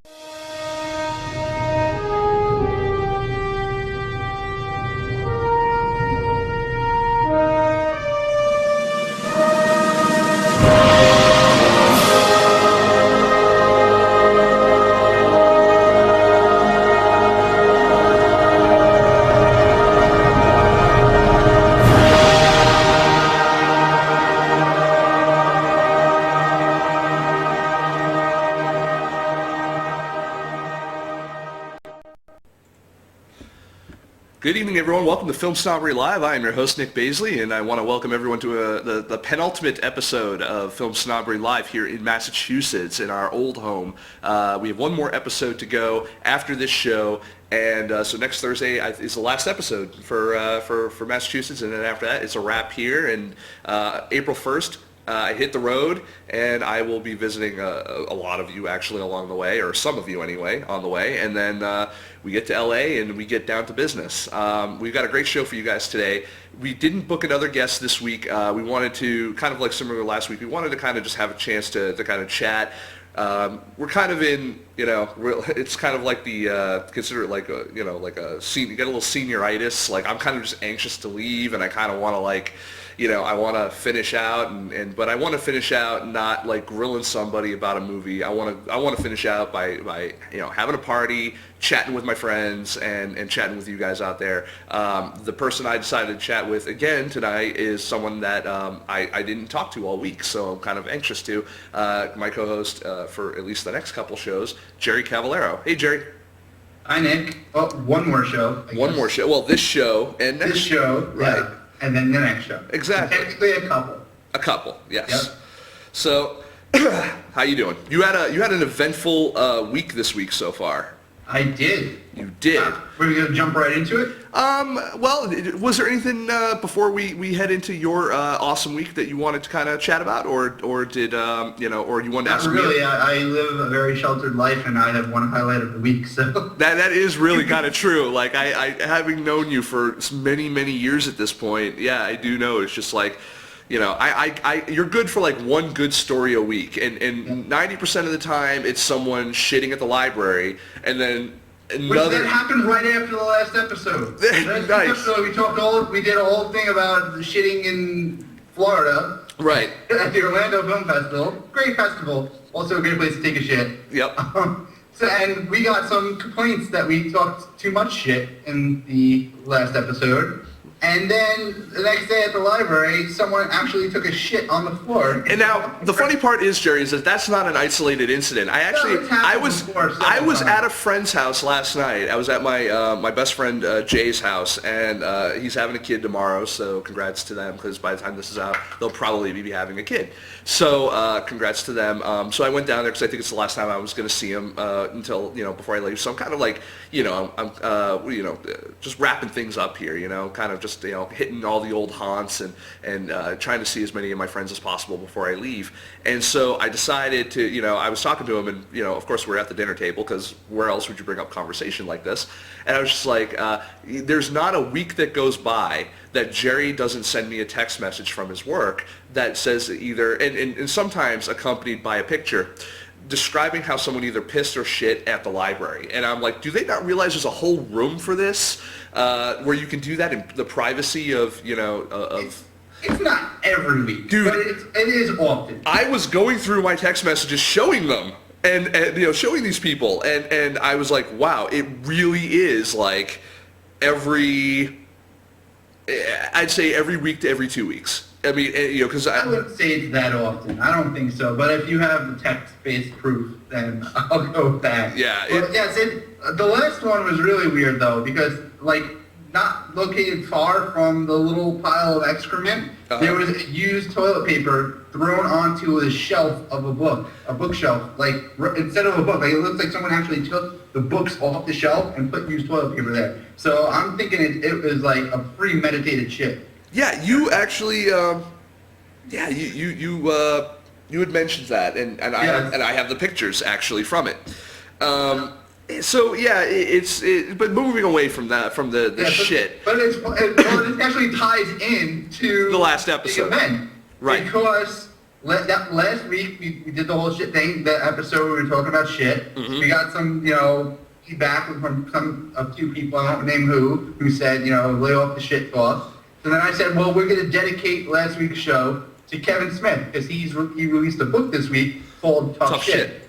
Good evening, everyone. Welcome to Film Snobbery Live. I am your host, Nick Baisley, and I want to welcome everyone to the penultimate episode of Film Snobbery Live here in Massachusetts, in our old home. We have one more episode to go after this show, and so next Thursday is the last episode for Massachusetts, and then after that, it's a wrap here. And April 1st, I hit the road, and I will be visiting a lot of you actually along the way, or some of you anyway, on the way. And then we get to LA and we get down to business. We've got a great show for you guys today. We didn't book another guest this week. We wanted to, kind of like similar to last week, we wanted to kind of just have a chance to kind of chat. We're kind of in, it's kind of like consider it like a, like a senior, you get a little senioritis. Like, I'm kind of just anxious to leave, and I kind of want to I want to finish out, but I want to finish out not like grilling somebody about a movie. I want to finish out by having a party, chatting with my friends, and chatting with you guys out there. The person I decided to chat with again tonight is someone that I didn't talk to all week, so I'm kind of anxious to. My co-host for at least the next couple shows, Jerry Cavallaro. Hey, Jerry. Hi, Nick. Oh, one more show. One more show. Well, this show and next. This show, right. Yeah. And then the next show. Exactly. So technically a couple. A couple, yes. Yep. So, how you doing? You had an eventful week this week so far. I did. You did. We're going to jump right into it? Well, was there anything before we head into your awesome week that you wanted to kind of chat about, or did or you wanted to ask me? Not really. I live a very sheltered life, and I have one highlight of the week. So that is really kind of true. Like I having known you for many years at this point, yeah, I do know. It's just like, you're good for like one good story a week, and 90% of the time it's someone shitting at the library, and then another. Which that happened right after the last episode. Nice. Episode, we did a whole thing about the shitting in Florida. Right. At the Orlando Film Festival. Great festival. Also a great place to take a shit. Yep. And we got some complaints that we talked too much shit in the last episode. And then the next day at the library, someone actually took a shit on the floor. And now the funny part is, Jerry, is that that's not an isolated incident. I was at a friend's house last night. I was at my best friend Jay's house, and he's having a kid tomorrow. So congrats to them, because by the time this is out, they'll probably be having a kid. So congrats to them. So I went down there because I think it's the last time I was going to see him until before I leave. So I'm kind of like I'm just wrapping things up here. Kind of just hitting all the old haunts and trying to see as many of my friends as possible before I leave. And so I decided to, I was talking to him, and of course we're at the dinner table, because where else would you bring up conversation like this? And I was just like, there's not a week that goes by that Jerry doesn't send me a text message from his work that says either, and sometimes accompanied by a picture, describing how someone either pissed or shit at the library. And I'm like, do they not realize there's a whole room for this, where you can do that in the privacy of, It's not every week, dude, but it is often. I was going through my text messages showing them, and showing these people, and I was like, wow, it really is like I'd say every week to every 2 weeks. I mean, because I wouldn't say it's that often. I don't think so. But if you have the text-based proof, then I'll go with that. Yeah. The last one was really weird, though, because, not located far from the little pile of excrement, there was used toilet paper thrown onto the shelf of a bookshelf. Instead of a book, it looks like someone actually took the books off the shelf and put used toilet paper there. So I'm thinking it was like a premeditated shit. Yeah, you actually, you had mentioned that, and I have the pictures actually from it. So yeah, but moving away from that, from the shit. But it actually ties in to the last episode, the event, right? Because last week we did the whole shit thing. The episode we were talking about shit. Mm-hmm. We got some, feedback from a few people, I won't name who said, lay off the shit talk. So then I said, well, we're going to dedicate last week's show to Kevin Smith because he released a book this week called Tough Shit.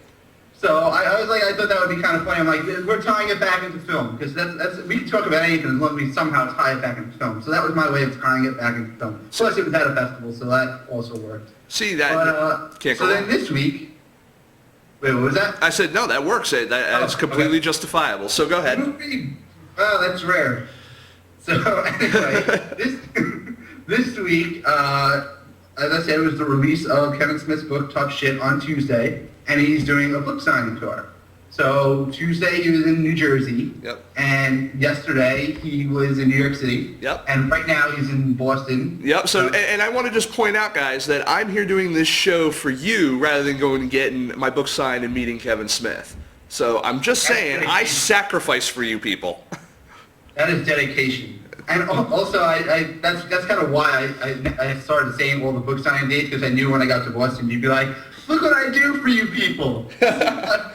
So I was like, I thought that would be kind of funny. I'm like, we're tying it back into film because that's we can talk about anything as long as we somehow tie it back into film. So that was my way of tying it back into film. Plus, it was at a festival, so that also worked. See that? But, so then this week, wait, what was that? I said no, that works. That's completely justifiable. So go ahead. Oh, that's rare. So anyway, this week, as I said, it was the release of Kevin Smith's book Tough Shit on Tuesday. And he's doing a book signing tour. So Tuesday he was in New Jersey. Yep. And yesterday he was in New York City. Yep. And right now he's in Boston. Yep. So, and I want to just point out, guys, that I'm here doing this show for you rather than going and getting my book signed and meeting Kevin Smith. So I'm just saying, I sacrifice for you people. That is dedication. And also, that's kind of why I started saying all the book signing dates, because I knew when I got to Boston, you'd be like, look what I do for you people. I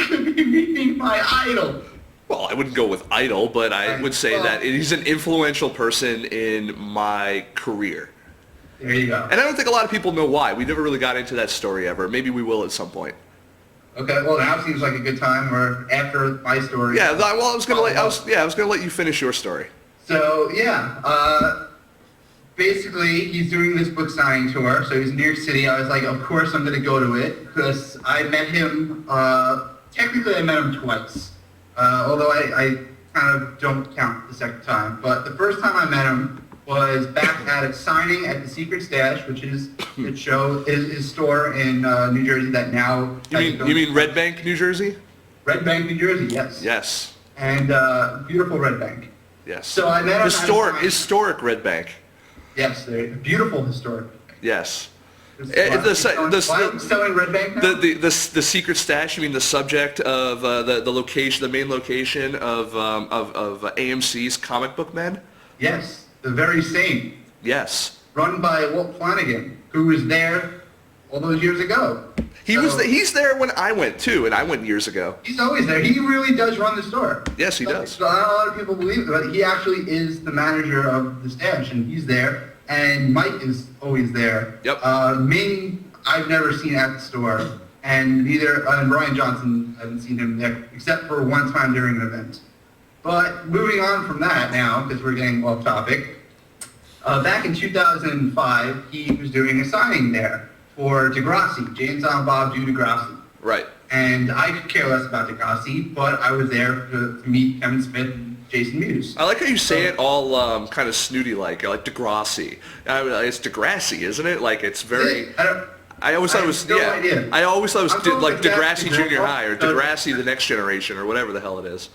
could be meeting my idol. Well, I wouldn't go with idol, but I would say that he's an influential person in my career. There you go. And I don't think a lot of people know why. We never really got into that story ever. Maybe we will at some point. Okay, well now seems like a good time, or after my story. Yeah, well, I was gonna let you finish your story. So basically, he's doing this book signing tour. So he's in New York City. I was like, of course I'm going to go to it because I met him. Technically, I met him twice, although I kind of don't count the second time. But the first time I met him was back at a signing at the Secret Stash, which is his store in New Jersey that now. You mean Red Bank, New Jersey? Red Bank, New Jersey. Yes. Yes. And beautiful Red Bank. Yes. So I met him. Historic Red Bank. Yes, they're beautiful historic. Yes. Selling Red Bank now? The Secret Stash. You mean the subject of the location, the main location of AMC's Comic Book Men? Yes, the very same. Yes. Run by Walt Flanagan, who was there all those years ago. He's there when I went too, and I went years ago. He's always there. He really does run the store. Yes, he does. So not a lot of people believe it, but he actually is the manager of the stash, and he's there. And Mike is always there. Yep. Ming, I've never seen at the store, and Brian Johnson, I haven't seen him there except for one time during an event. But moving on from that now, because we're getting off topic. Back in 2005, he was doing a signing there for Degrassi, Jane Silent Bob do Degrassi. Right. And I could care less about Degrassi, but I was there to meet Kevin Smith and Jason Mewes. I like how you say it all kind of snooty-like Degrassi. It's Degrassi, isn't it? Like, it's very... I always thought it was... idea. I always thought it was like Degrassi Degrassi Junior High or Degrassi The Next Generation or whatever the hell it is.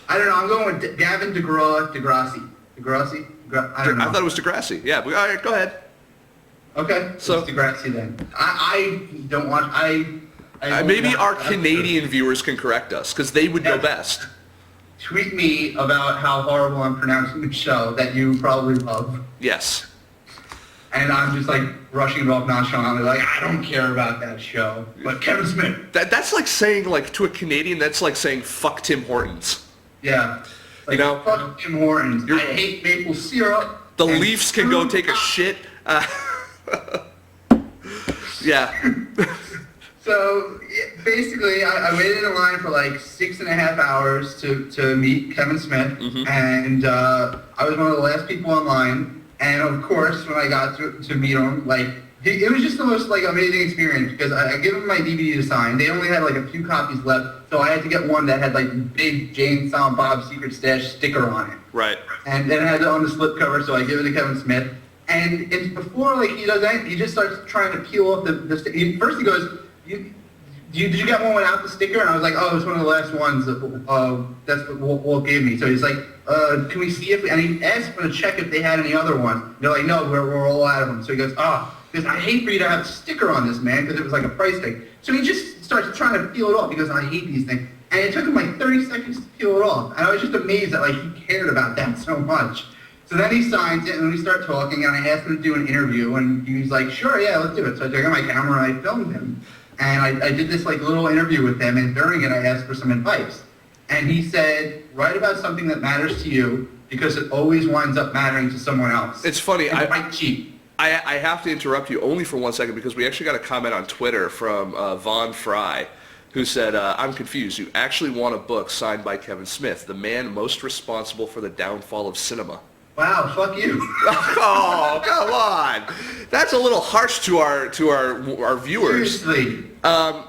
I don't know. I'm going with Gavin Degrassi. Degrassi? I don't know. I thought it was Degrassi. Yeah, but all right, go ahead. Okay, so it's Degrassi then. I don't want... maybe our Canadian viewers can correct us, because they would know best. Tweet me about how horrible I'm pronouncing the show that you probably love. Yes. And I'm just like rushing it off nonchalantly, like, I don't care about that show. But Kevin Smith. That's like saying, like, to a Canadian, that's like saying, fuck Tim Hortons. Yeah. Like, fuck Tim Hortons. I hate maple syrup. The Leafs can go take a shit. Yeah. So basically, I waited in line for like 6.5 hours to meet Kevin Smith, and I was one of the last people online. And of course, when I got to meet him, like it was just the most like amazing experience because I gave him my DVD to sign. They only had like a few copies left, so I had to get one that had like big Jane Silent Bob Secret Stash sticker on it. Right. And then it had it on the slipcover, so I give it to Kevin Smith. And it's before like he does anything, he just starts trying to peel off the first he goes, did you get one without the sticker? And I was like, oh, it's one of the last ones that's what Walt gave me. So he's like, can we see and he asked for to check if they had any other ones. They're like, no, we're all out of them. So he goes, because I hate for you to have a sticker on this, man, because it was like a price tag. So he just starts trying to peel it off. He goes, I hate these things. And it took him like 30 seconds to peel it off. And I was just amazed that like he cared about that so much. So then he signs it, and we start talking, and I asked him to do an interview, and he was like, sure, yeah, let's do it. So I took out my camera, and I filmed him. And I did this like little interview with him, and during it I asked for some advice. And he said, write about something that matters to you, because it always winds up mattering to someone else. It's funny. And write cheap. I have to interrupt you only for 1 second because we actually got a comment on Twitter from Von Fry, who said, I'm confused. You actually want a book signed by Kevin Smith, the man most responsible for the downfall of cinema. Wow, fuck you. Oh, come on. That's a little harsh to our viewers. Seriously. I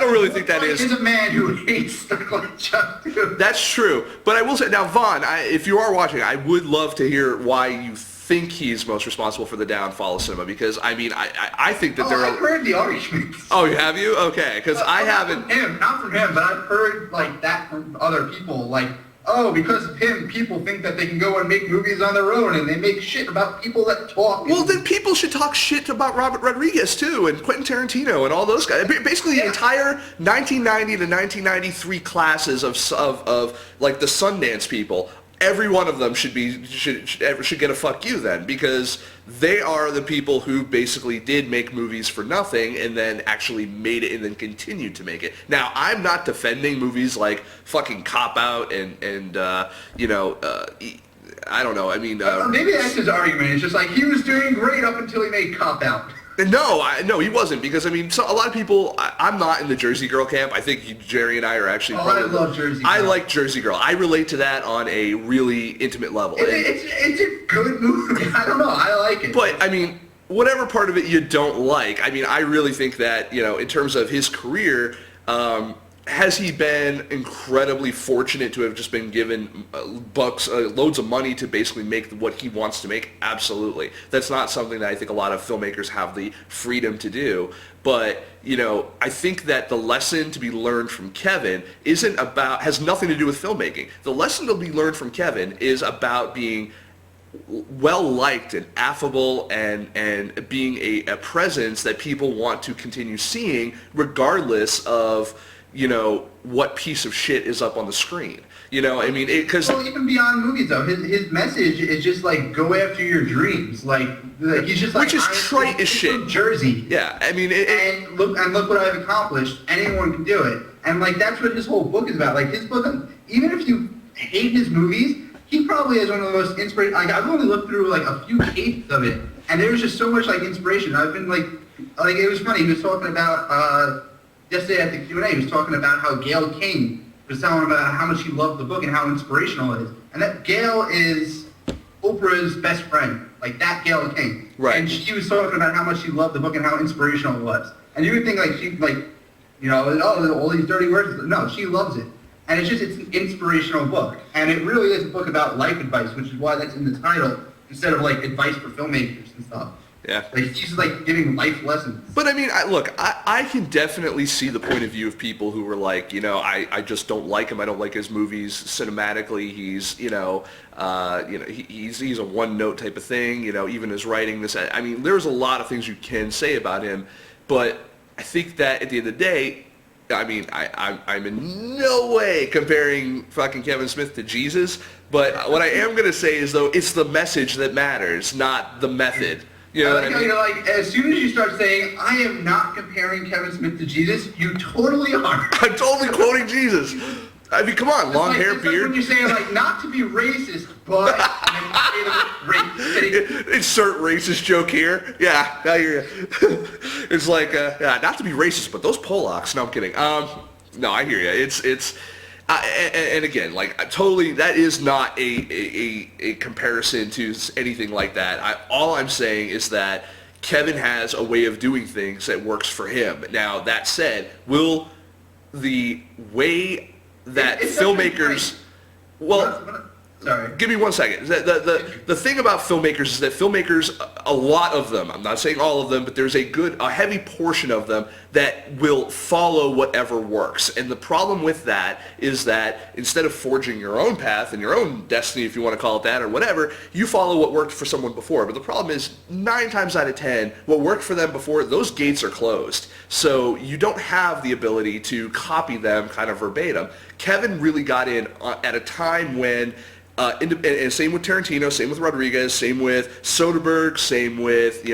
don't really think that is. He's a man who hates stuff like Chuck, too. That's true. But I will say, now, Vaughn, if you are watching, I would love to hear why you think he's most responsible for the downfall of cinema, because, I mean, I think that there are... I've heard the arguments. Oh, have you? Okay, because I haven't... Not from him, but I've heard, like, that from other people, like, oh, because of him, people think that they can go and make movies on their own, and they make shit about people that talk. Well, then people should talk shit about Robert Rodriguez, too, and Quentin Tarantino, and all those guys. Basically, the entire 1990 to 1993 classes of like, the Sundance people, every one of them should get a fuck you then, because they are the people who basically did make movies for nothing and then actually made it and then continued to make it. Now, I'm not defending movies like fucking Cop Out and I don't know. I mean, maybe that's his argument. It's just like he was doing great up until he made Cop Out. No, he wasn't, because, I mean, so a lot of people, I'm not in the Jersey Girl camp. I think Jerry and I are actually I love Jersey Girl. I like Jersey Girl. I relate to that on a really intimate level. It's a good movie. I don't know. I like it. But, I mean, whatever part of it you don't like, I mean, I really think that, in terms of his career, has he been incredibly fortunate to have just been given loads of money to basically make what he wants to make? Absolutely. That's not something that I think a lot of filmmakers have the freedom to do. But, I think that the lesson to be learned from Kevin has nothing to do with filmmaking. The lesson to be learned from Kevin is about being well-liked and affable and being a presence that people want to continue seeing regardless of what piece of shit is up on the screen. I mean, because... Well, even beyond movies, though, his message is just, like, go after your dreams. Like he's just like... Which is trite as shit. From Jersey. Yeah, I mean... And look what I've accomplished. Anyone can do it. And, like, that's what his whole book is about. Like, his book, even if you hate his movies, he probably is one of the most inspirational... Like, I've only looked through, like, a few cases of it, and there was just so much, like, inspiration. I've been, like, it was funny. He was talking about... Yesterday at the Q&A, he was talking about how Gail King was telling him about how much he loved the book and how inspirational it is. And that Gail is Oprah's best friend, like that Gail King. Right. And she was talking about how much she loved the book and how inspirational it was. And you would think all these dirty words. No, she loves it. And it's an inspirational book. And it really is a book about life advice, which is why that's in the title, instead of like advice for filmmakers and stuff. Yeah. Like, he's like giving life lessons. But I mean, I can definitely see the point of view of people who were like, I just don't like him. I don't like his movies cinematically. He's, he's a one-note type of thing. Even his writing. I mean, there's a lot of things you can say about him, but I think that at the end of the day, I mean, I'm in no way comparing fucking Kevin Smith to Jesus. But what I am gonna say is, though, it's the message that matters, not the method. You know what I mean? Like, as soon as you start saying, I am not comparing Kevin Smith to Jesus, you totally are. I'm totally quoting Jesus. I mean, come on, long hair, beard. Like when you say, like, not to be racist, but... Insert racist joke here. Yeah, I hear you. It's like, not to be racist, but those Polacks. No, I'm kidding. No, I hear you. It's... and again, like, totally, that is not a comparison to anything like that. All I'm saying is that Kevin has a way of doing things that works for him. Now, that said, will the way that filmmakers... Well, sorry. Give me 1 second. The thing about filmmakers is that filmmakers, a lot of them, I'm not saying all of them, but there's a heavy portion of them that will follow whatever works. And the problem with that is that instead of forging your own path and your own destiny, if you want to call it that, or whatever, you follow what worked for someone before. But the problem is, 9 times out of 10, what worked for them before, those gates are closed. So you don't have the ability to copy them kind of verbatim. Kevin really got in at a time when And same with Tarantino, same with Rodriguez, same with Soderbergh, same with,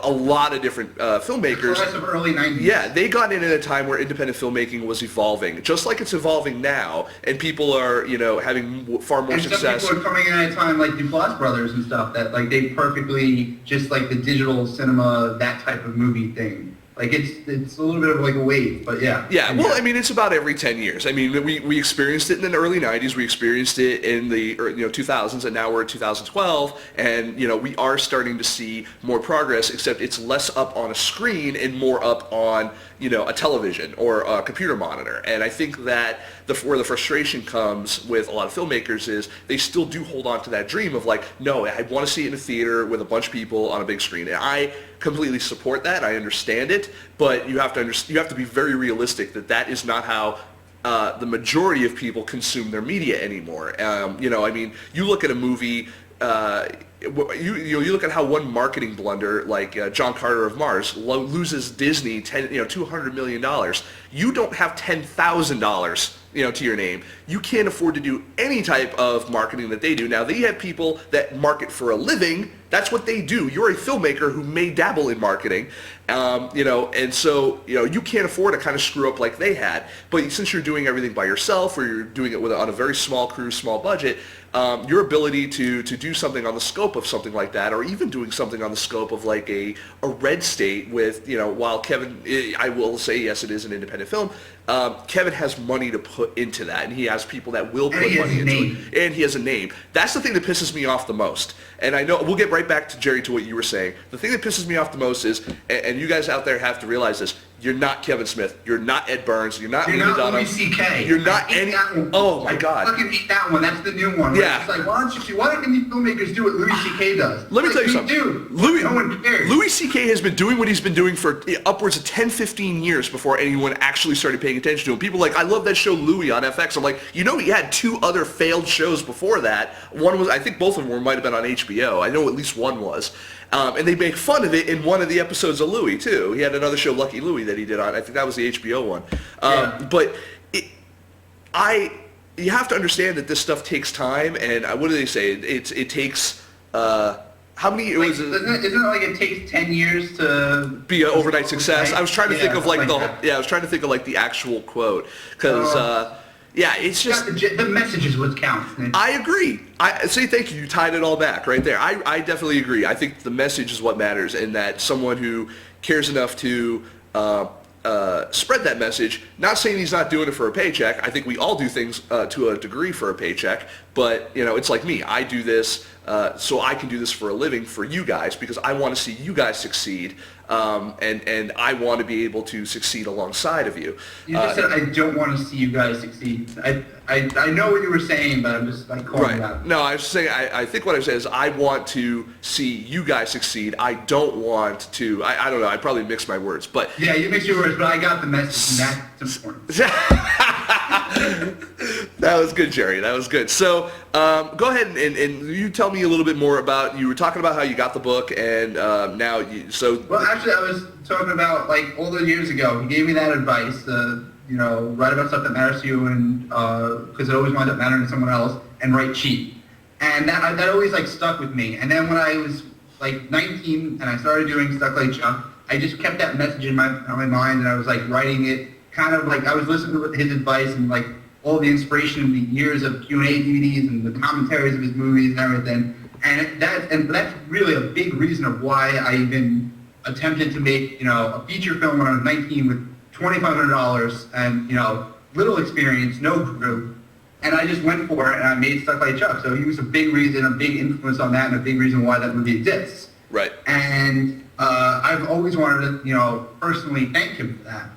a lot of different filmmakers. The of early 90s. Yeah, they got in at a time where independent filmmaking was evolving, just like it's evolving now, and people are, having far more success. Some people are coming in at a time like Duplass Brothers and stuff that like they perfectly just like the digital cinema, that type of movie thing. Like it's a little bit of like a wave, but yeah. Yeah, well, I mean, it's about every 10 years. I mean, we experienced it in the early 90s, we experienced it in the 2000s, and now we're in 2012, and we are starting to see more progress, except it's less up on a screen and more up on a television or a computer monitor. And I think that where the frustration comes with a lot of filmmakers is they still do hold on to that dream of like, no, I want to see it in a theater with a bunch of people on a big screen. And I completely support that. I understand it, but you have to be very realistic that is not how the majority of people consume their media anymore. I mean, you look at a movie. You look at how one marketing blunder like John Carter of Mars loses Disney $200 million. You don't have $10,000 to your name. You can't afford to do any type of marketing that they do. Now, they have people that market for a living. That's what they do. You're a filmmaker who may dabble in marketing, and so, you can't afford to kind of screw up like they had. But since you're doing everything by yourself, or you're doing it on a very small crew, small budget, your ability to do something on the scope of something like that, or even doing something on the scope of like a Red State with, while Kevin, I will say, yes, it is an independent film, Kevin has money to put into that, and he has people that will put money into it, and he has a name. That's the thing that pisses me off the most. And I know we'll get right back to Jerry to what you were saying. The thing that pisses me off the most is, and you guys out there have to realize this, you're not Kevin Smith. You're not Ed Burns. You're not Louis C.K. You're not any. Oh my God! I fucking hate that one. That's the new one. Yeah. It's like, why don't these filmmakers do what Louis C.K. does? Let me tell you something. No one cares. Louis C.K. has been doing what he's been doing for upwards of 10, 15 years before anyone actually started paying attention to him. People are like, I love that show Louis on FX. I'm like, he had two other failed shows before that. One was, I think both of them might have been on HBO. I know at least one was. And they make fun of it in one of the episodes of Louis, too. He had another show, Lucky Louie, that he did on. I think that was the HBO one. But you have to understand that this stuff takes time, and what do they say? It takes how many? Isn't it like it takes 10 years to be an overnight success? I was trying to think of like I was trying to think of like the actual quote because. Yeah, it's just the message is what counts. I agree. I say thank you. You tied it all back right there. I definitely agree. I think the message is what matters, and that someone who cares enough to spread that message. Not saying he's not doing it for a paycheck. I think we all do things to a degree for a paycheck. But it's like me. I do this so I can do this for a living for you guys because I want to see you guys succeed. And I want to be able to succeed alongside of you. You just said I don't want to see you guys succeed. I know what you were saying, but I'm just calling it out. No, I was saying I think what I said is I want to see you guys succeed. I don't want to. I don't know. I probably mixed my words, but yeah, you mixed your words, but I got the message, and that's important. That was good, Jerry. That was good. So go ahead and you tell me a little bit more about. You were talking about how you got the book, and now you. So well, actually, I was talking about like all those years ago. He gave me that advice. Write about stuff that matters to you, and because it always winds up mattering to someone else, and write cheap. And that always like stuck with me. And then when I was like 19 and I started doing Stuck Like Chuck, I just kept that message in my mind, and I was like writing it, kind of like I was listening to his advice and like all the inspiration of the years of Q&A DVDs and the commentaries of his movies and everything. And that's really a big reason of why I even attempted to make a feature film when I was 19 with $2,500 and little experience, no crew, and I just went for it and I made Stuck Like Chuck. So he was a big reason, a big influence on that, and a big reason why that movie exists. Right. And I've always wanted to personally thank him for that,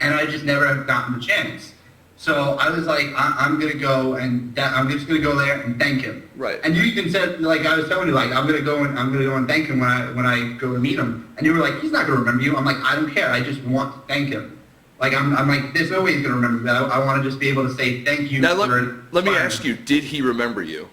and I just never have gotten the chance. So I was like, I'm gonna go and I'm just gonna go there and thank him. Right. And you even said, like I was telling you, like I'm gonna go and thank him when I go to meet him. And you were like, he's not gonna remember you. I'm like, I don't care. I just want to thank him. Like I'm like, there's no way he's gonna remember me. I want to just be able to say thank you. Now let me ask you, did he remember you?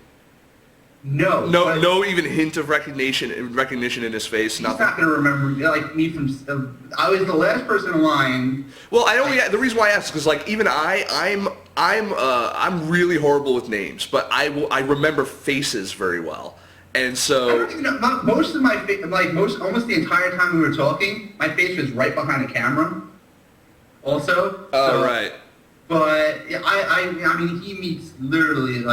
No. No even hint of recognition in his face. He's Nothing. not gonna remember like me from. I was the last person in line. Well, the reason why I asked is because like even I'm I'm really horrible with names, but I remember faces very well. And I so, don't even know. Most of my almost the entire time we were talking, my face was right behind a camera. Also. right. But yeah, I mean, he meets literally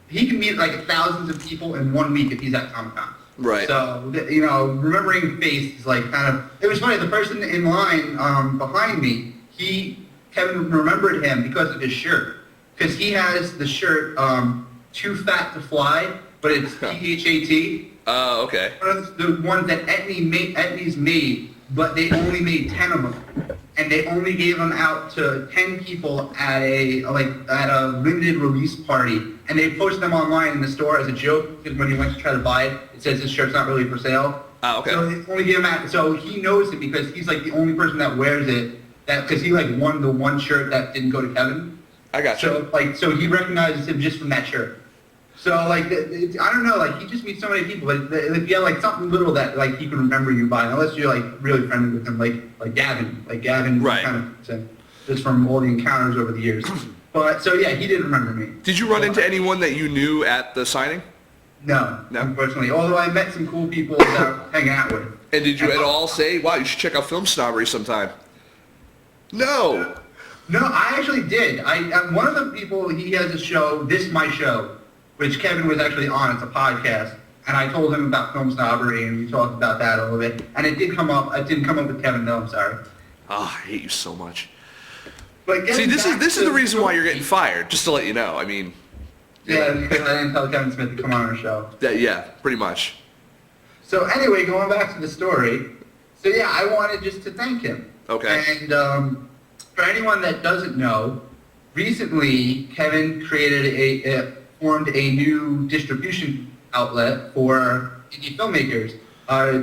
he can meet like thousands of people in 1 week if he's at Comic-Con. Right. So remembering face is like kind of. It was funny. The person in line behind me, Kevin remembered him because of his shirt, because he has the shirt "Too Fat to Fly," but it's THAT. Oh, okay. One of the ones that Etnies made, but they only made 10 of them, and they only gave them out to 10 people at a limited release party, and they posted them online in the store as a joke, because when he went to try to buy it, it says this shirt's not really for sale. Oh, okay. So they only gave him out. So he knows it because he's like the only person that wears it. Because he won the one shirt that didn't go to Kevin. I got you. So he recognizes him just from that shirt. So I don't know, he just meets so many people. But if you have something little that he can remember you by, unless you're really friendly with him, like Gavin, right? Kind of said, just from all the encounters over the years. But so yeah, he didn't remember me. Did you run into anyone that you knew at the signing? No, unfortunately. Although I met some cool people that I was hanging out with. And did you at all say, "Wow, you should check out Film Snobbery sometime"? No. No, I actually did. One of the people, he has a show, This My Show, which Kevin was actually on. It's a podcast. And I told him about Film Snobbery, and we talked about that a little bit. And it did come up. It didn't come up with Kevin, though. I'm sorry. Oh, I hate you so much. But see, this is the reason why you're getting fired. Just to let you know. I mean. Yeah, because I didn't tell Kevin Smith to come on our show. Yeah, pretty much. So anyway, going back to the story. So yeah, I wanted just to thank him. Okay. And for anyone that doesn't know, recently Kevin formed a new distribution outlet for indie filmmakers.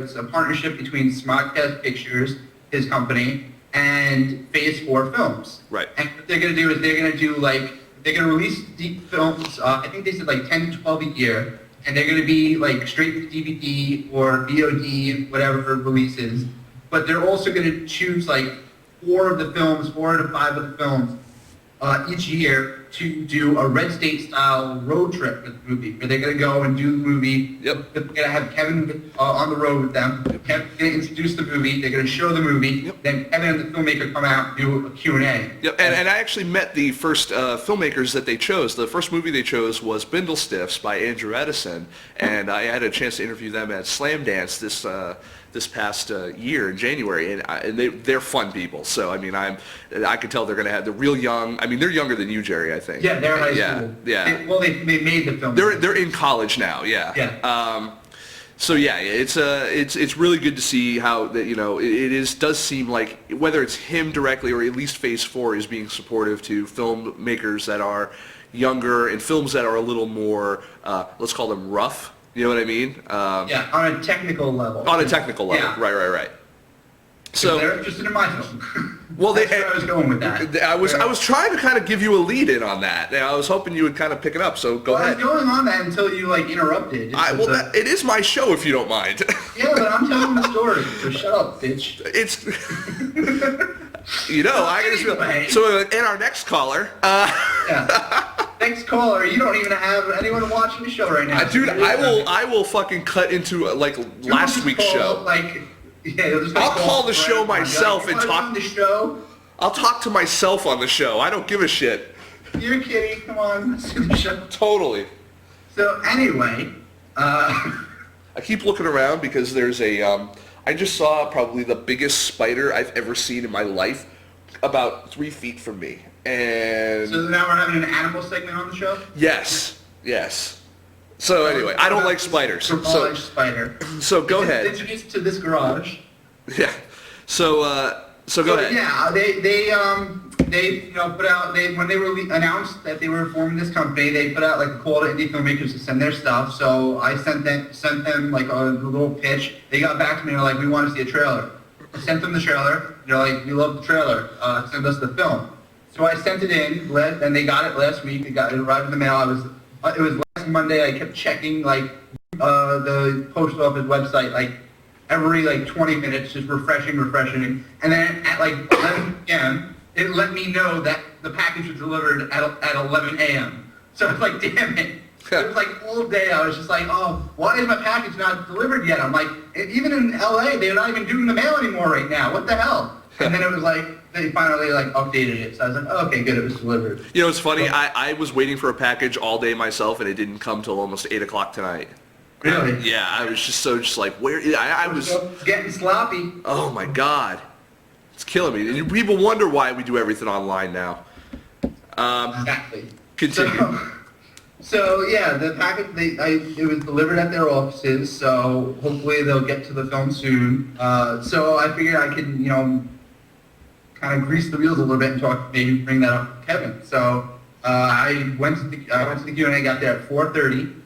It's a partnership between Smodcast Pictures, his company, and Phase 4 Films. Right. And what they're going to do is they're going to release deep films, I think they said 10 to 12 a year, and they're going to be straight to DVD or VOD, whatever releases. But they're also going to choose 4 to 5 of the films each year to do a Red State style road trip with the movie, where they're going to go and do the movie. Yep. They're going to have Kevin on the road with them. Yep. Kevin's going to introduce the movie. They're going to show the movie. Yep. Then Kevin and the filmmaker come out and do a Q&A. Yep. And I actually met the first filmmakers that they chose. The first movie they chose was Bindle Stiffs by Andrew Edison, and I had a chance to interview them at Slam Dance this past year in January, and they're fun people. So I mean, I could tell they're real young. I mean, they're younger than you, Jerry. I think. Yeah, they're high school. Yeah. They made the film. They're in college now. Yeah. Yeah. So yeah, it's really good to see how that it does seem like whether it's him directly or at least Phase 4 is being supportive to filmmakers that are younger and films that are a little more let's call them rough. You know what I mean? Yeah, on a technical level. On a technical level, yeah. Right. So they're interested in my film. Well, that's where I was going with that. I was trying to kind of give you a lead in on that. I was hoping you would kind of pick it up. So go ahead. I was going on that until you interrupted. It is my show if you don't mind. Yeah, but I'm telling the story. So shut up, bitch. It's. I can just anyway. So in our next caller. Yeah. Next caller, you don't even have anyone watching the show right now. Dude, I will fucking cut into last week's show. I'll call the show myself and talk. On the show? I'll talk to myself on the show. I don't give a shit. You're kidding. Come on, let's do the show. Totally. So anyway, I keep looking around because there's I just saw probably the biggest spider I've ever seen in my life, about 3 feet from me. And so now we're having an animal segment on the show? Yes. So anyway, I don't like spiders. Garage spider. So go ahead. Introduced to this garage. Yeah. So go ahead. Yeah, they put out when they announced that they were forming this company, they put out a call to indie filmmakers to send their stuff. So I sent them a little pitch. They got back to me. They're like, we want to see a trailer. I sent them the trailer. They're like, we love the trailer. Send us the film. So I sent it in, and they got it last week. It arrived in the mail. It was last Monday. I kept checking the post office website every 20 minutes, just refreshing. And then at 11 p.m., it let me know that the package was delivered at 11 a.m. So it's like, damn it. It was like all day I was just like, oh, why is my package not delivered yet? I'm like, even in LA, they're not even doing the mail anymore right now. What the hell? And then it was like, they finally like updated it. So I was like, oh, okay, good, it was delivered. You know, it's funny. I was waiting for a package all day myself, and it didn't come till almost 8 o'clock tonight. Really? Yeah, I was just like, where? I was getting sloppy. Oh my God, it's killing me. And people wonder why we do everything online now. Exactly. Continue. So yeah, the package it was delivered at their offices. So hopefully they'll get to the film soon. So I figured I could kind of grease the wheels a little bit and maybe bring that up to Kevin. So I went to the Q&A, got there at 4:30.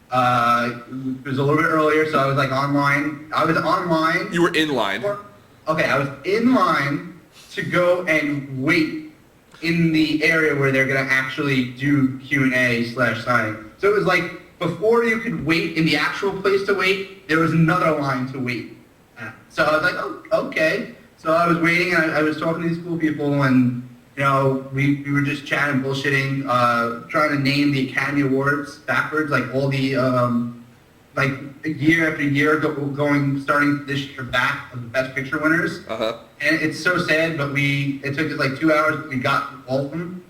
It was a little bit earlier, so I was like online. I was online. You were in line. I was in line to go and wait in the area where they're going to actually do Q&A/signing. So it was like before you could wait in the actual place to wait, there was another line to wait at. So I was like, oh, okay. So I was waiting, and I was talking to these cool people, and we were just chatting, bullshitting, trying to name the Academy Awards backwards, like all the like year after year, starting this year back of the Best Picture winners. Uh-huh. And it's so sad, but it took us like 2 hours. We got all of them,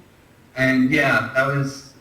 and yeah, that was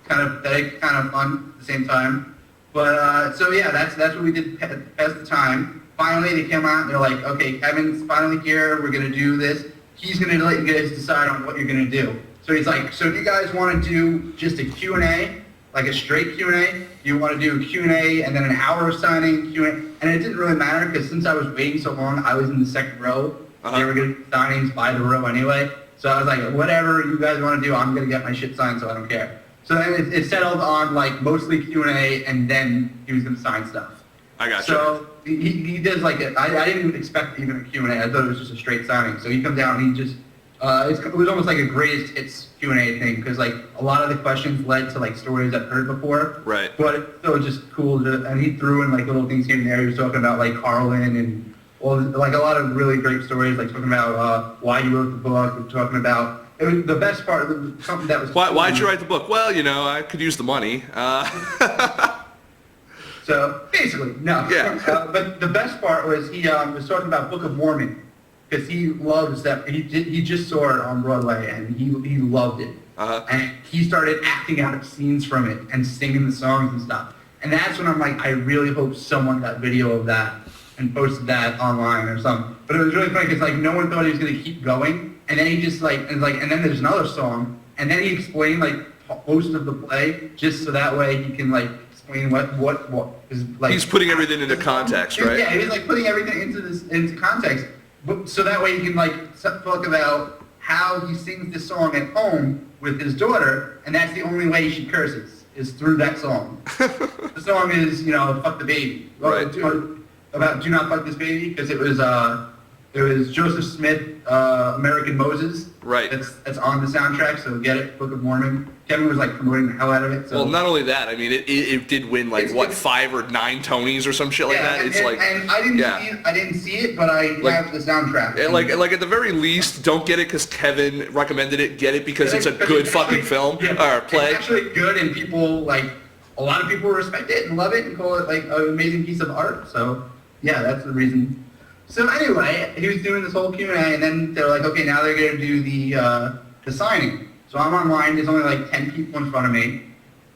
kind of pathetic, kind of fun at the same time. But so yeah, that's what we did to pass the time. Finally, they came out and they're like, okay, Kevin's finally here. We're gonna do this. He's going to let you guys decide on what you're going to do. So he's like, so if you guys want to do just a Q&A, like a straight Q&A, you want to do a Q&A and then an hour of signing Q&A. And it didn't really matter because since I was waiting so long, I was in the second row. Uh-huh. They were going to do signings by the row anyway. So I was like, whatever you guys want to do, I'm going to get my shit signed, so I don't care. So then it settled on like mostly Q&A, and then he was going to sign stuff. I got you. So he does like it. I didn't even expect even a Q&A. I thought it was just a straight signing. So he comes out and he just, it was almost like a greatest hits Q&A thing, because like a lot of the questions led to like stories I've heard before. Right. But it's still just cool and he threw in like little things here and there. He was talking about like Carlin and like a lot of really great stories, like talking about why he wrote the book, talking about, it was the best part, something that was... Why'd you write the book? Well, I could use the money. So basically, no. Yeah. But the best part was he was talking about Book of Mormon, because he loves that. He just saw it on Broadway and he loved it. Uh-huh. And he started acting out scenes from it and singing the songs and stuff. And that's when I'm like, I really hope someone got video of that and posted that online or something. But it was really funny because like no one thought he was going to keep going, and then he just and then there's another song, and then he explained like most of the play just so that way he can like explain what is like. He's putting everything into context, right? Yeah, he's like putting everything into context, so that way he can like talk about how he sings this song at home with his daughter, and that's the only way she curses is through that song. The song is "Fuck the Baby," right? About "Do Not Fuck This Baby," because it was Joseph Smith, American Moses. Right. That's on the soundtrack, so get it, Book of Mormon. Kevin was like promoting the hell out of it. So. Well, not only that, I mean, it did win like 5 or 9 Tonys or some shit like that. And I didn't see it, but I have the soundtrack. And like at the very least, don't get it because Kevin recommended it. Get it because it's a good fucking film or play. It's actually good, and people a lot of people respect it and love it and call it like an amazing piece of art. So yeah, that's the reason. So anyway, he was doing this whole Q&A, and then they're like, okay, now they're going to do the signing. So I'm online, there's only like 10 people in front of me,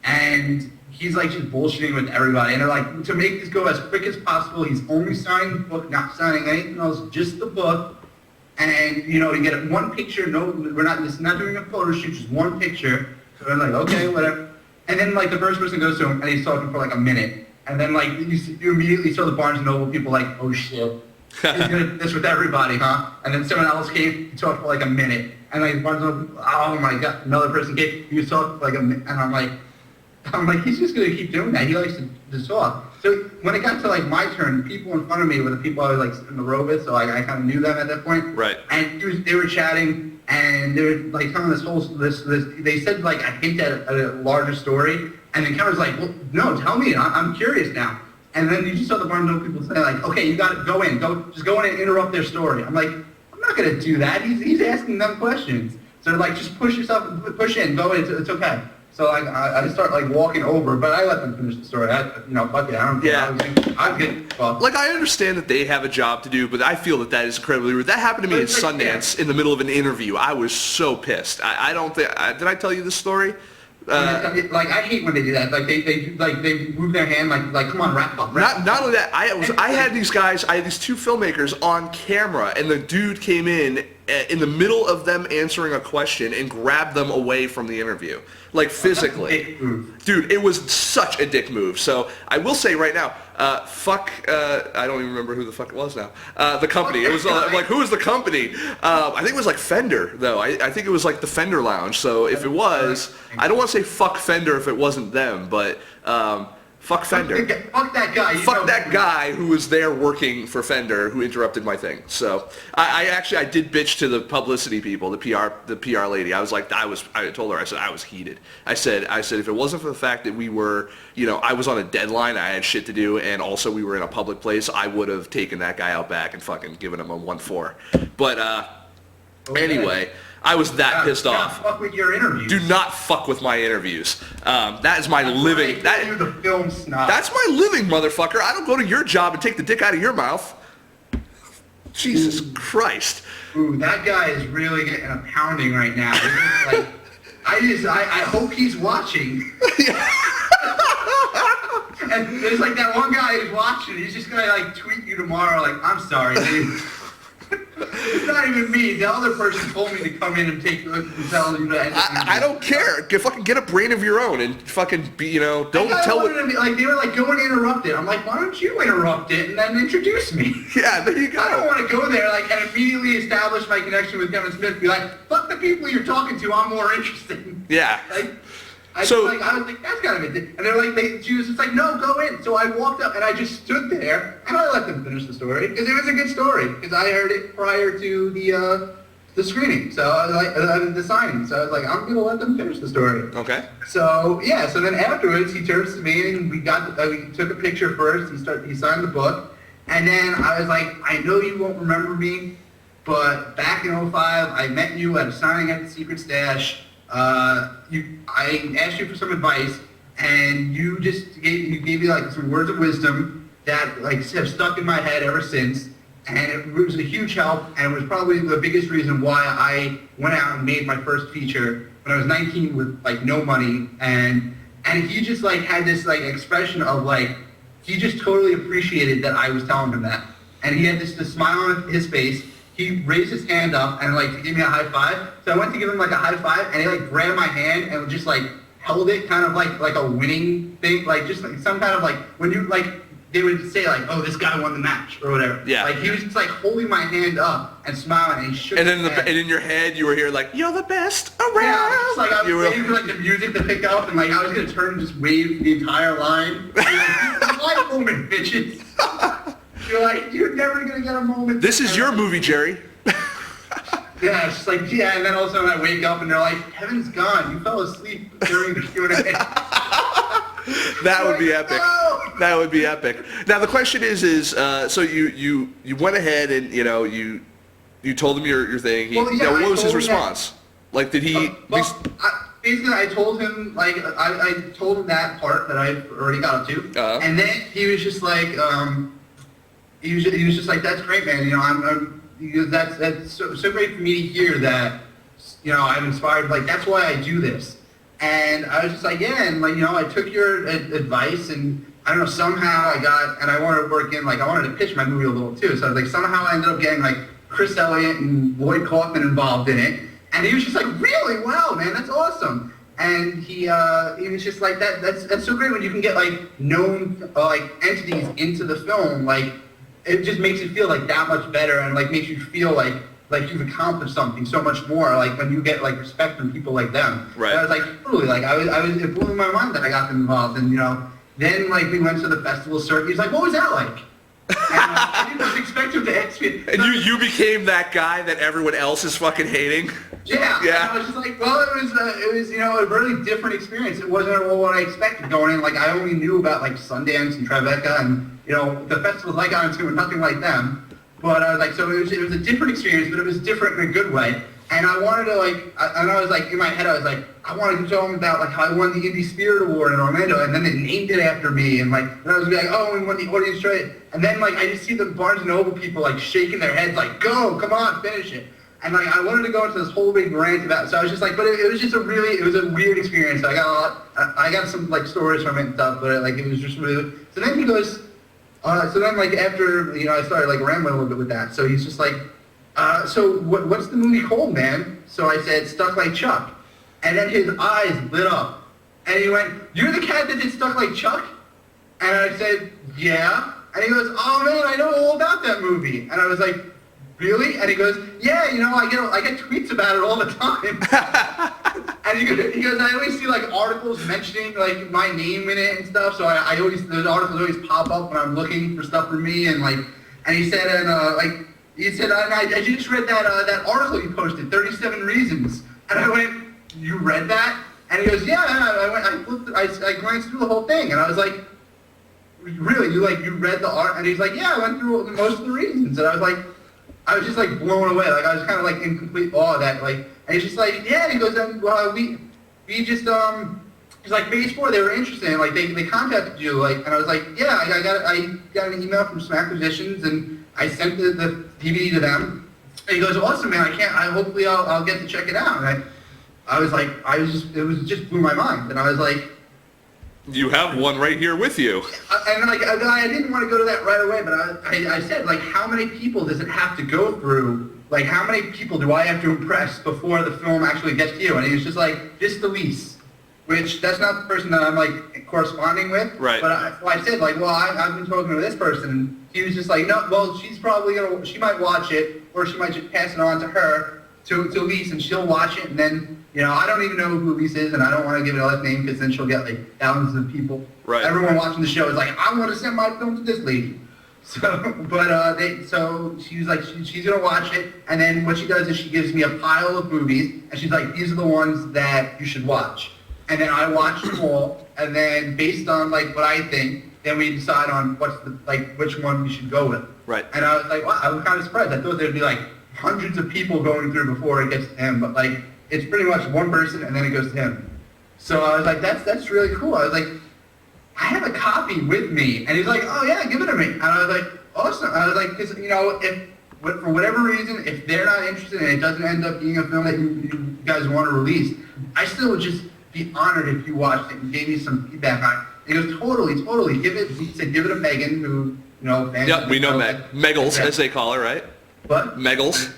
and he's like just bullshitting with everybody. And they're like, to make this go as quick as possible, he's only signing the book, not signing anything else, just the book. And, you get one picture, this is not doing a photo shoot, just one picture. So they're like, okay, whatever. And then like the first person goes to him, and he's talking for like a minute. And then like you immediately saw the Barnes & Noble people like, oh shit. He's going to do this with everybody, huh? And then someone else came, he talked for like a minute. And like, oh my God, another person came, he was talking for like a minute. And I'm like, he's just going to keep doing that. He likes to talk. So when it got to like my turn, people in front of me were the people I was like in the row with, so I kind of knew them at that point. Right. And they were chatting, and they were like telling this, they said like a hint at a larger story. And then Kevin's like, well, no, tell me, I'm curious now. And then you just saw the Barnes & Noble people say like, okay, you got to go in, just go in and interrupt their story. I'm like, I'm not gonna do that. He's asking them questions. So they're like, just push yourself, push in, go in, it's okay. So like I just start like walking over, but I let them finish the story. Fuck it, I don't care. Yeah. I'm good. Well, like I understand that they have a job to do, but I feel that is incredibly rude. That happened to me at Sundance in the middle of an interview. I was so pissed. I don't think did I tell you this story? Like I hate when they do that. Like they move their hand like come on, wrap up. Not only that, I had these two filmmakers on camera, and the dude came in the middle of them answering a question and grabbed them away from the interview, like physically. Dude, it was such a dick move. So I will say right now, fuck. I don't even remember who the fuck it was now. The company. It was like, who was the company? I think it was like Fender, though. I think it was like the Fender Lounge. So if it was, I don't want to say fuck Fender if it wasn't them, but fuck Fender. Fuck that guy. Fuck that guy who was there working for Fender who interrupted my thing. So I did bitch to the publicity people, the PR lady. I was like, I told her, I said I was heated. I said if it wasn't for the fact that we were, I was on a deadline, I had shit to do, and also we were in a public place, I would have taken that guy out back and fucking given him a 1-4. But anyway. I was that pissed off. Fuck with your interviews. Do not fuck with my interviews. That is my living. You're the film snob. That's my living, motherfucker. I don't go to your job and take the dick out of your mouth. Jesus Christ. Ooh, that guy is really getting a pounding right now. Like, I hope he's watching. And there's like that one guy who's watching. He's just gonna like tweet you tomorrow. Like, I'm sorry, dude. It's not even me. The other person told me to come in and tell you that. I don't care. Fucking get a brain of your own and fucking be, don't tell what. Like they were like, go and interrupt it. I'm like, why don't you interrupt it and then introduce me? Yeah, there you go. I don't want to go there like and immediately establish my connection with Kevin Smith. Be like, fuck the people you're talking to. I'm more interested. Yeah. I was like, that's kind of it. And they're like, she was just like, no, go in. So I walked up and I just stood there and I let them finish the story because it was a good story because I heard it prior to the screening. So I was like, the signing. So I was like, I'm gonna let them finish the story. Okay. So yeah. So then afterwards, he turns to me and we took a picture first. He signed the book, and then I was like, I know you won't remember me, but back in '05, I met you at a signing at the Secret Stash. I asked you for some advice, and you just gave me like some words of wisdom that like have stuck in my head ever since, and it was a huge help, and it was probably the biggest reason why I went out and made my first feature when I was 19 with like no money, and he just like had this like expression of like he just totally appreciated that I was telling him that, and he had this smile on his face. He raised his hand up and like gave me a high five. So I went to give him like a high five, and he like grabbed my hand and just like held it, kind of like a winning thing, like just like some kind of like when you like they would say like, oh, this guy won the match or whatever. Yeah. Like he was just like holding my hand up and smiling, and he shook. And then and in your head you were here like, you're the best around. Yeah, just like I was waiting for like the music to pick up, and like I was gonna turn and just wave the entire line. Like, my moment, bitches. You're like, you're never going to get a moment. This is your movie, Jerry. Yeah, it's just like, yeah, and then all of a sudden I wake up and they're like, Kevin's gone. You fell asleep during the Q&A. That would be epic. No! That would be epic. Now the question is so you went ahead and you told him your thing. What was his response? Like, did he? Basically, I told him like I told him that part that I already got up to, and then he was just like. He was just like, that's great, man. That's so great for me to hear that. I'm inspired. Like that's why I do this. And I was just like, yeah. And like I took your advice, and I don't know somehow I wanted to work in like I wanted to pitch my movie a little too. So like somehow I ended up getting like Chris Elliott and Lloyd Kaufman involved in it. And he was just like, really? Wow, man, that's awesome. And he was just like that's so great when you can get like known like entities into the film like. It just makes it feel like that much better, and like makes you feel like you've accomplished something so much more. Like when you get like respect from people like them. Right. And I was like, truly, like it blew my mind that I got them involved, and then like we went to the festival circuit. He's like, what was that like? And I didn't expect him to ask me. And you became that guy that everyone else is fucking hating. Yeah. Yeah. And I was just like, well, it was a really different experience. It wasn't what I expected going in. Like I only knew about like Sundance and Tribeca and. The festivals I got into were nothing like them, But I was like, so it was a different experience, but it was different in a good way. And I wanted to and I was like, in my head, I was like, I wanted to tell them about like how I won the Indie Spirit Award in Orlando, and then they named it after me, and I was like, oh, we won the audience trade, and then I just see the Barnes and Noble people shaking their heads like, go, come on, finish it. And I wanted to go into this whole big rant about it, so I was just but it was just it was a weird experience. So I got some stories from it and stuff, but it was just really. So then he goes, so then after I started rambling a little bit with that. So he's just so what's the movie called, man? So I said, Stuck Like Chuck. And then his eyes lit up. And he went, you're the cat that did Stuck Like Chuck? And I said, yeah. And he goes, oh man, I know all about that movie. And I was like, really? And he goes, yeah, I get tweets about it all the time. And he goes, I always see articles mentioning my name in it and stuff. So I always, those articles always pop up when I'm looking for stuff for me. And and he said, he said, I just read that article you posted, 37 Reasons. And I went, you read that? And he goes, yeah. I glanced through the whole thing. And I was like, really? You read the art? And he's like, yeah, I went through most of the reasons. And I was just blown away. I was kind of in complete awe of that. And he's just yeah. And he goes, we just, he's Phase 4, they were interested in, they contacted you. And I was like, yeah, I got an email from some acquisitions, and I sent the DVD to them. And he goes, awesome, man, hopefully I'll get to check it out. And it just blew my mind. And I was like, you have one right here with you. And I didn't want to go to that right away, but I said, how many people does it have to go through? How many people do I have to impress before the film actually gets to you? And he was just just Elise, which that's not the person that I'm corresponding with. Right. But I said, well, I've been talking to this person. And he was just no, well, she's probably she might watch it, or she might just pass it on to her, to Elise, and she'll watch it, and then, I don't even know who Elise is, and I don't want to give it a last name, because then she'll get thousands of people. Right. Everyone watching the show is I want to send my film to this lady. So, but so she's she's gonna watch it, and then what she does is she gives me a pile of movies, and she's these are the ones that you should watch, and then I watch them all, and then based on what I think, then we decide on what's the which one we should go with. Right. And I was wow, I was kind of surprised. I thought there'd be hundreds of people going through before it gets to him, but it's pretty much one person, and then it goes to him. So I was that's really cool. I was I have a copy with me, and he's oh yeah, give it to me. And I was awesome. I was because if for whatever reason, if they're not interested and it doesn't end up being a film that you guys want to release, I still would just be honored if you watched it and gave me some feedback on it. He goes, totally. He said, give it to Megan, who fans. Yep, we know Meggles, as they call her, right? What? Meggles.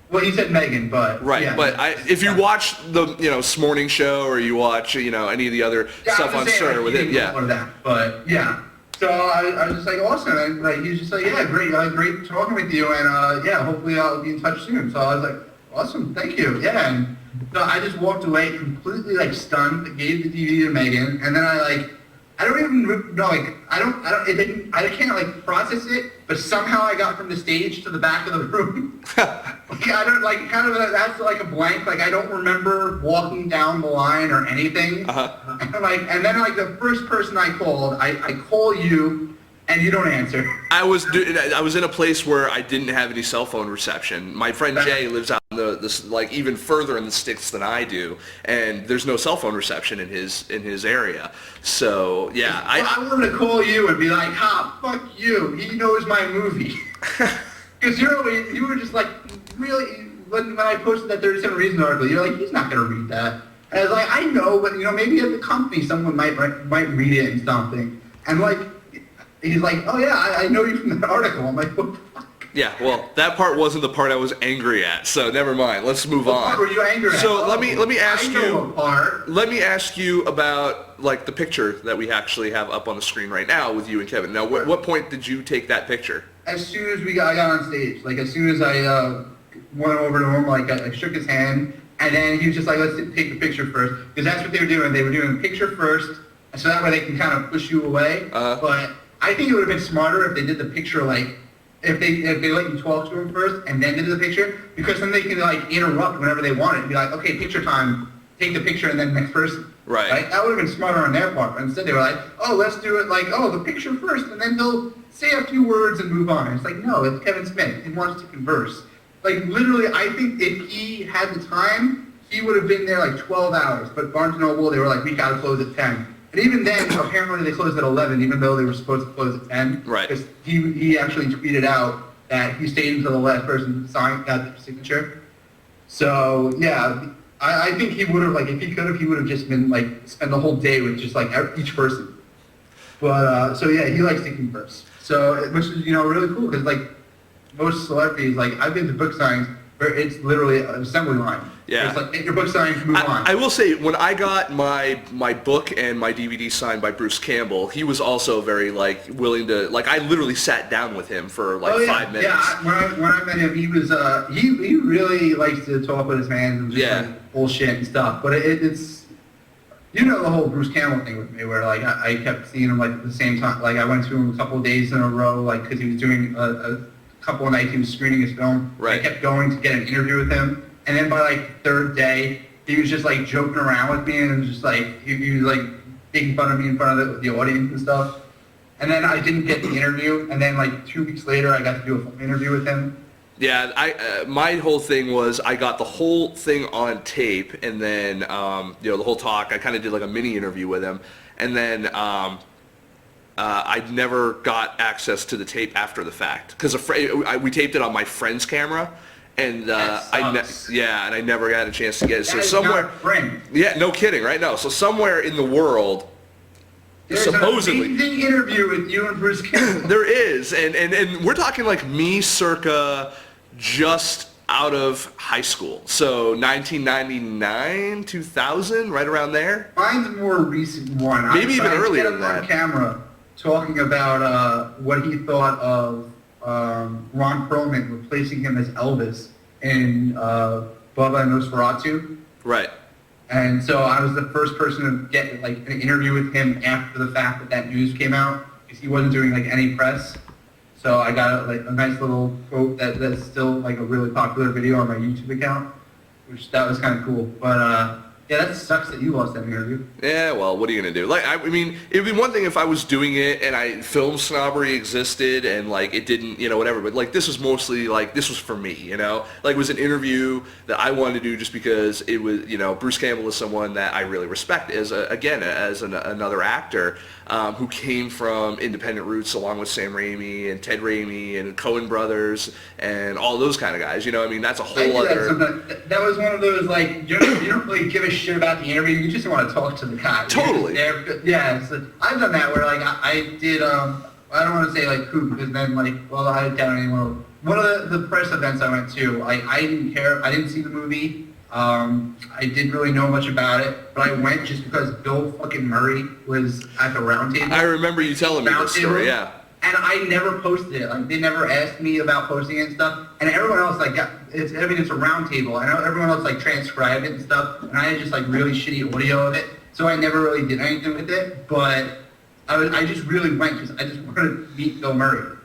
Well, he said Megan, but right. Yeah. But if you watch the Morning Show, or you watch any of the other stuff on Sir with it, yeah. That, but yeah. So I was just awesome, and he was just yeah, great talking with you, and yeah, hopefully I'll be in touch soon. So I was awesome, thank you, yeah. And so I just walked away completely stunned, gave the DVD to Megan, and then I don't even know, I can't process it, but somehow I got from the stage to the back of the room. I don't that's a blank, I don't remember walking down the line or anything. Uh-huh. And then the first person I called, I call you, and you don't answer. I was in a place where I didn't have any cell phone reception. My friend Jay lives out in even further in the sticks than I do, and there's no cell phone reception in his area. So yeah, I wanted to call you and be fuck you. He knows my movie. Because you were just really, when I posted that 37 Reasons article, you're he's not gonna read that. And I was I know, but maybe at the company someone might read it and something. And he's oh yeah, I know you from that article. I'm what the fuck? Yeah, well, that part wasn't the part I was angry at, so never mind. Let's move on. What part were you angry at? So let me ask I know a part. Let me ask you about the picture that we actually have up on the screen right now with you and Kevin. Now, what point did you take that picture? As soon as I got on stage, as soon as I went over to him, I shook his hand, and then he was just let's take the picture first, because that's what they were doing. They were doing picture first, so that way they can kind of push you away. But I think it would have been smarter if they did the picture if they let you talk to them first and then did the picture, because then they can interrupt whenever they want it and be okay, picture time, take the picture, and then next person. Right. That would have been smarter on their part. But instead they were oh, let's do it the picture first, and then they'll say a few words and move on. It's like, no, it's Kevin Smith. He wants to converse. Like, literally, I think if he had the time, he would have been there like 12 hours. But Barnes & Noble, they were like, we got to close at 10. And even then, apparently they closed at 11, even though they were supposed to close at 10. Right. Because he actually tweeted out that he stayed until the last person signed, got the signature. So, yeah, I think he would have, like, if he could have, he would have just been, like, spend the whole day with just, like, each person. But, so, yeah, he likes to converse. So, which is, really cool, because, like, most celebrities, like, I've been to book signings where it's literally an assembly line. Yeah. It's like, get your book signed, move on. I will say, when I got my book and my DVD signed by Bruce Campbell, he was also very, like, willing to, like, I literally sat down with him for, like, 5 minutes. Yeah, when I met him, he was, he really likes to talk with his hands and just, like, bullshit and stuff. But it's, the whole Bruce Campbell thing with me, where, like, I kept seeing him, like, at the same time. Like, I went to him a couple of days in a row, like, because he was doing a couple of nights he was screening his film. Right. I kept going to get an interview with him. And then by, like, the third day, he was just, like, joking around with me and just, like, he was, like, making fun of me in front of the audience and stuff. And then I didn't get the interview. And then, like, 2 weeks later, I got to do a full interview with him. Yeah, my whole thing was I got the whole thing on tape, and then, the whole talk, I kind of did, like, a mini interview with him. And then I never got access to the tape after the fact. Because we taped it on my friend's camera. And I never got a chance to get it. So somewhere, yeah, no kidding, right? No, so somewhere in the world, there's supposedly, an amazing interview with you and Bruce Campbell. There is, and we're talking like me, circa just out of high school, so 1999, 2000, right around there. Mine's a more recent one. Maybe even earlier than that. On camera, talking about what he thought of Ron Perlman replacing him as Elvis in Bubba and Nosferatu. Right. And so I was the first person to get like an interview with him after the fact that news came out, because he wasn't doing like any press. So I got like a nice little quote that's still like a really popular video on my YouTube account, which that was kind of cool. But yeah, that sucks that you lost that interview. Yeah, well, what are you going to do? Like, I mean, it would be one thing if I was doing it and FilmSnobbery existed and, like, it didn't, whatever. But, like, this was mostly, like, this was for me, Like, it was an interview that I wanted to do just because it was, Bruce Campbell is someone that I really respect as, another actor who came from independent roots along with Sam Raimi and Ted Raimi and Coen Brothers and all those kind of guys. I mean, that's a whole other... That was one of those, like, you don't really give a shit about the interview. You just want to talk to the guy. Totally. Yeah, so I've done that where, like, I did, I don't want to say, like, who, because then, like, well, I doubt anyone. One of the press events I went to, I didn't care. I didn't see the movie. I didn't really know much about it, but I went just because Bill fucking Murray was at the round table. I remember you telling me this story, yeah. And I never posted it. Like, they never asked me about posting it and stuff. And everyone else, like, it's a round table. I know everyone else, like, transcribed it and stuff. And I had just, like, really shitty audio of it. So I never really did anything with it. But I just really went because I just wanted to meet Bill Murray.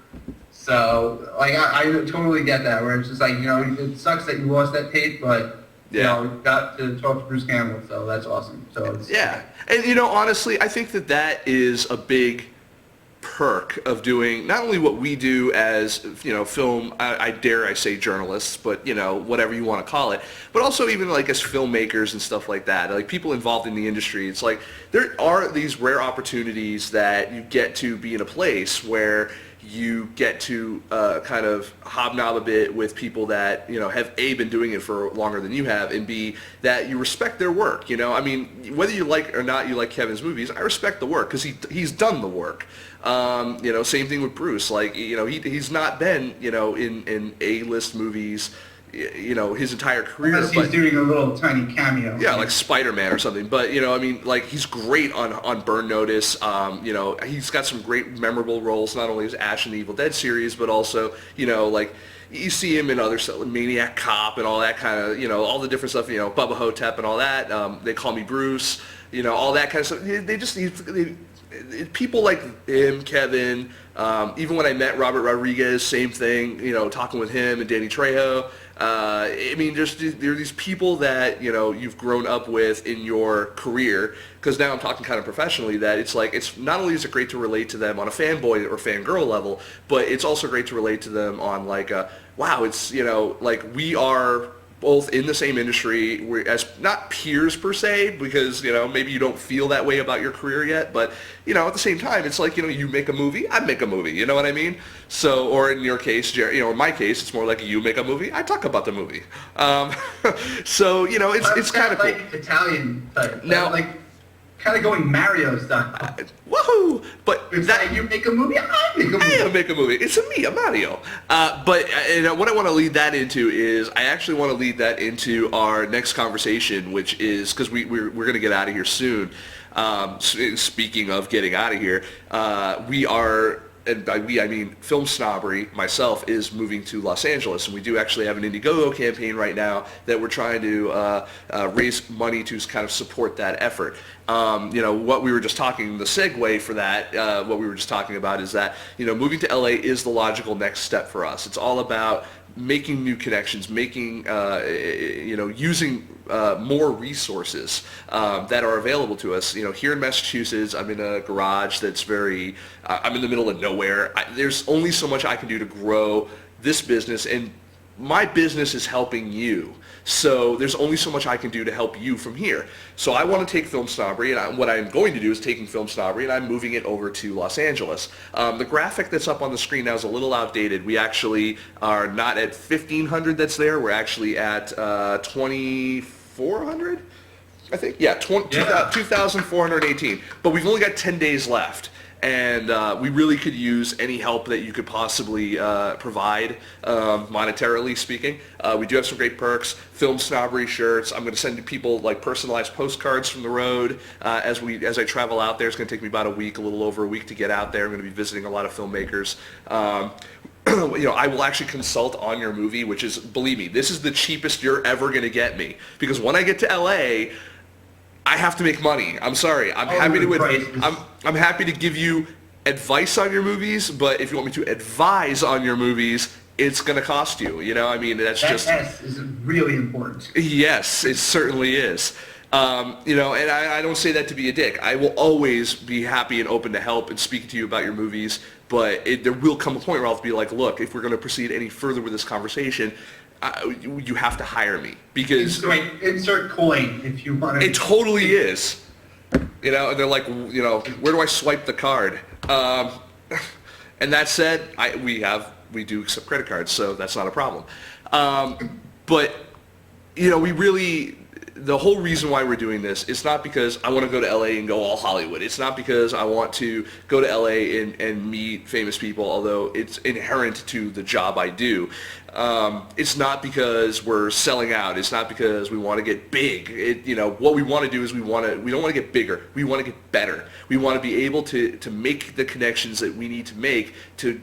So, like, I totally get that, where it's just like, it sucks that you lost that tape, but, got to talk to Bruce Campbell. So that's awesome. So it's, yeah. And, honestly, I think that is a big perk of doing not only what we do as film, I dare I say journalists, but whatever you want to call it, but also even like as filmmakers and stuff like that, like people involved in the industry. It's like there are these rare opportunities that you get to be in a place where you get to kind of hobnob a bit with people that have A, been doing it for longer than you have, and B, that you respect their work. I mean, whether you like or not you like Kevin's movies, I respect the work because he's done the work. Same thing with Bruce. Like, he's not been in A-list movies his entire career. Unless he's doing a little tiny cameo. Yeah, like Spider-Man or something. But, I mean, like, he's great on Burn Notice. He's got some great memorable roles, not only as Ash in the Evil Dead series, but also, like, you see him in other stuff, like Maniac Cop and all that kind of, all the different stuff, Bubba Hotep and all that. They Call Me Bruce, all that kind of stuff. people like him, Kevin, even when I met Robert Rodriguez, same thing, talking with him and Danny Trejo. I mean, there are these people that, you've grown up with in your career, because now I'm talking kind of professionally, that it's like, it's not only is it great to relate to them on a fanboy or fangirl level, but it's also great to relate to them on like, wow, it's, like we are both in the same industry. We're as not peers per se, because maybe you don't feel that way about your career yet, but at the same time it's like you make a movie, I make a movie, you know what I mean? So, or in your case, in my case, it's more like you make a movie, I talk about the movie. So it's kind of cool. Like Italian type. Now, like kind of going Mario style. Woohoo! But it's like you make a movie, I make a movie. I make a movie. It's me, a Mario. But what I want to lead that into is I actually want to lead that into our next conversation, which is because we're going to get out of here soon. Speaking of getting out of here, we are. And by we, I mean FilmSnobbery, myself, is moving to Los Angeles, and we do actually have an Indiegogo campaign right now that we're trying to raise money to kind of support that effort. What we were just talking, the segue for that, what we were just talking about is that, moving to LA is the logical next step for us. It's all about making new connections, making, using more resources that are available to us. Here in Massachusetts, I'm in a garage that's I'm in the middle of nowhere. There's only so much I can do to grow this business, and my business is helping you. So there's only so much I can do to help you from here. So I want to take FilmSnobbery, and what I'm going to do is taking FilmSnobbery, and I'm moving it over to Los Angeles. The graphic that's up on the screen now is a little outdated. We actually are not at 1,500 that's there. We're actually at 2,400, I think. Yeah, 2,418. But we've only got 10 days left. And we really could use any help that you could possibly provide, monetarily speaking. We do have some great perks, FilmSnobbery shirts. I'm going to send people like personalized postcards from the road as I travel out there. It's going to take me about a little over a week to get out there. I'm going to be visiting a lot of filmmakers. I will actually consult on your movie, which is, believe me, this is the cheapest you're ever going to get me, because when I get to LA, I have to make money. I'm sorry. I'm happy to give you advice on your movies, but if you want me to advise on your movies, it's going to cost you. I mean, that S is really important. Yes, it certainly is. And I don't say that to be a dick. I will always be happy and open to help and speak to you about your movies, but there will come a point where I'll be like, look, if we're going to proceed any further with this conversation, you have to hire me, because insert coin if you want to. It totally is. And they're like, where do I swipe the card? And that said, we do accept credit cards, so that's not a problem. But we really, the whole reason why we're doing this is not because I want to go to LA and go all Hollywood. It's not because I want to go to LA and meet famous people, although it's inherent to the job I do. It's not because we're selling out. It's not because we want to get big. What we want to do is we don't want to get bigger. We want to get better. We want to be able to make the connections that we need to make to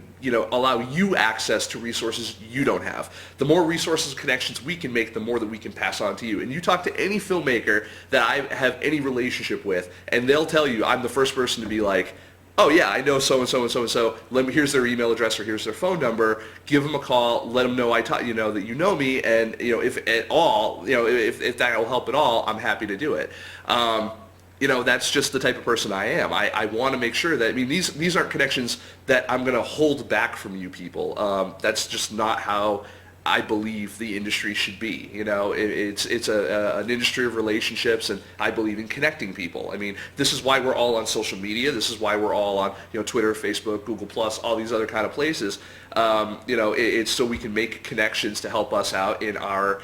allow you access to resources you don't have. The more resources and connections we can make, the more that we can pass on to you. And you talk to any filmmaker that I have any relationship with, and they'll tell you, I'm the first person to be like, oh yeah, I know so-and-so and so-and-so. Here's their email address or here's their phone number. Give them a call. Let them know I taught that you know me, and if at all, if that will help at all, I'm happy to do it. That's just the type of person I am. I want to make sure that, these aren't connections that I'm going to hold back from you people. That's just not how I believe the industry should be. It's an industry of relationships, and I believe in connecting people. This is why we're all on social media. This is why we're all on Twitter, Facebook, Google+, all these other kind of places. It's so we can make connections to help us out in our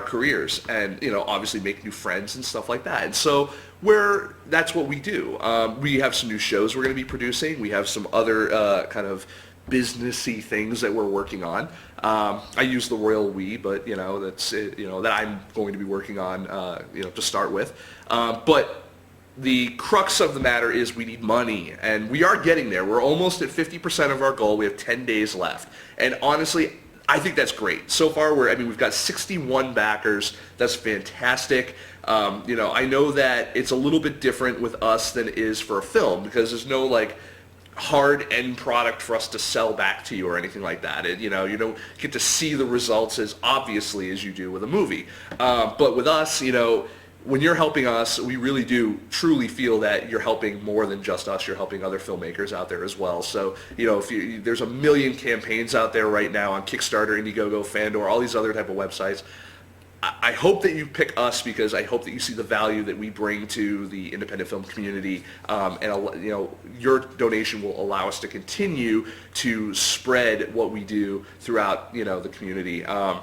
careers, and obviously make new friends and stuff like that. And so that's what we do. We have some new shows we're going to be producing. We have some other kind of businessy things that we're working on. I use the royal we, but that's it, that I'm going to be working on to start with. But the crux of the matter is we need money, and we are getting there. We're almost at 50% of our goal. We have 10 days left, and honestly, I think that's great. So far, we've got 61 backers. That's fantastic. I know that it's a little bit different with us than it is for a film because there's no like hard end product for us to sell back to you or anything like that. You don't get to see the results as obviously as you do with a movie. But with us, when you're helping us, we really do truly feel that you're helping more than just us. You're helping other filmmakers out there as well. So, there's a million campaigns out there right now on Kickstarter, Indiegogo, Fandor, all these other type of websites. I hope that you pick us because I hope that you see the value that we bring to the independent film community, and your donation will allow us to continue to spread what we do throughout the community, and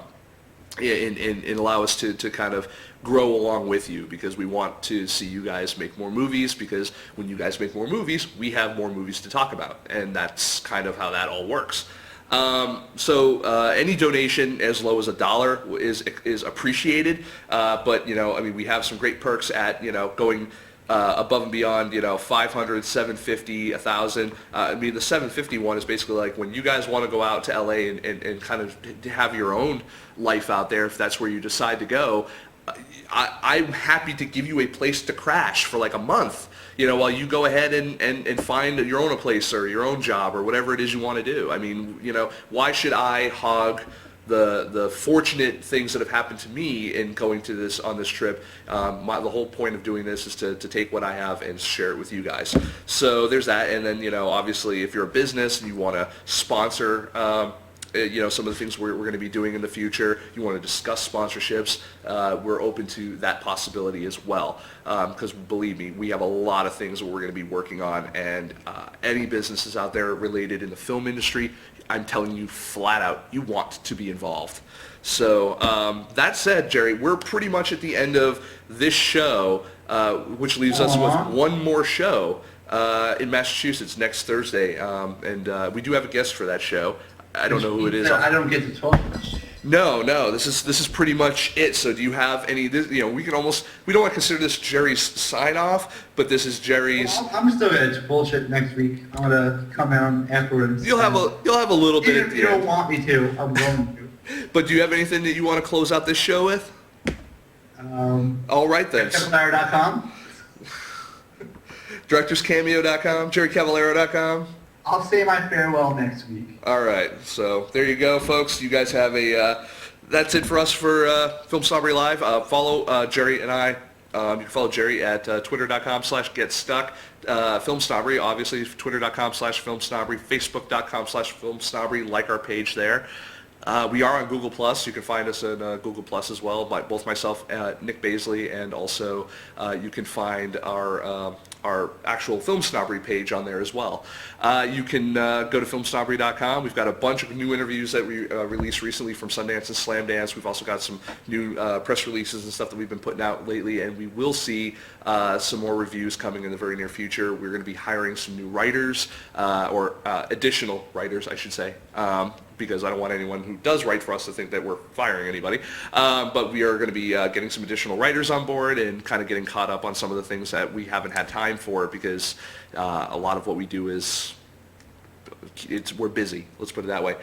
allow us to kind of grow along with you because we want to see you guys make more movies because when you guys make more movies, we have more movies to talk about, and that's kind of how that all works. So any donation as low as $1 is appreciated, but we have some great perks at going above and beyond 500, 750, 1,000. The 750 one is basically like when you guys want to go out to LA and kind of have your own life out there, if that's where you decide to go. I'm happy to give you a place to crash for like a month, while you go ahead and find your own place or your own job or whatever it is you want to do. Why should I hog the fortunate things that have happened to me in going on this trip? The whole point of doing this is to take what I have and share it with you guys. So there's that, and then obviously if you're a business and you want to sponsor some of the things we're going to be doing in the future, you want to discuss sponsorships, we're open to that possibility as well. Because believe me, we have a lot of things that we're going to be working on, and any businesses out there related in the film industry, I'm telling you flat out, you want to be involved. So that said, Jerry, we're pretty much at the end of this show, which leaves us with one more show in Massachusetts next Thursday, and we do have a guest for that show. I don't know who it is. I don't get to talk. No. This is pretty much it. So do you have any? We don't want to consider this Jerry's sign off, but this is Jerry's. Well, I'm still gonna bullshit next week. I'm gonna come out afterwards. You'll have a little bit. If you don't want me to, I'm going to. But do you have anything that you want to close out this show with? All right then. Cavallaro.com. DirectorsCameo.com. JerryCavallaro.com. I'll say my farewell next week. All right, so there you go, folks. You guys have that's it for us for Film Snobbery Live. Follow Jerry and I. You can follow Jerry at twitter.com/getstuck. Film Snobbery, obviously, twitter.com/filmsnobbery, facebook.com/filmsnobbery. Like our page there. We are on Google+. You can find us on Google+ as well, by both myself, Nick Baisley, and also you can find our actual Film Snobbery page on there as well. You can go to filmsnobbery.com. We've got a bunch of new interviews that we released recently from Sundance and Slamdance. We've also got some new press releases and stuff that we've been putting out lately, and we will see some more reviews coming in the very near future. We're going to be hiring some new writers, or additional writers, I should say, because I don't want anyone who does write for us to think that we're firing anybody. But we are going to be getting some additional writers on board and kind of getting caught up on some of the things that we haven't had time for because a lot of what we do is we're busy. Let's put it that way.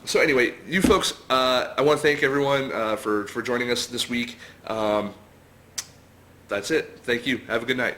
So anyway, you folks, I want to thank everyone for joining us this week. That's it. Thank you. Have a good night.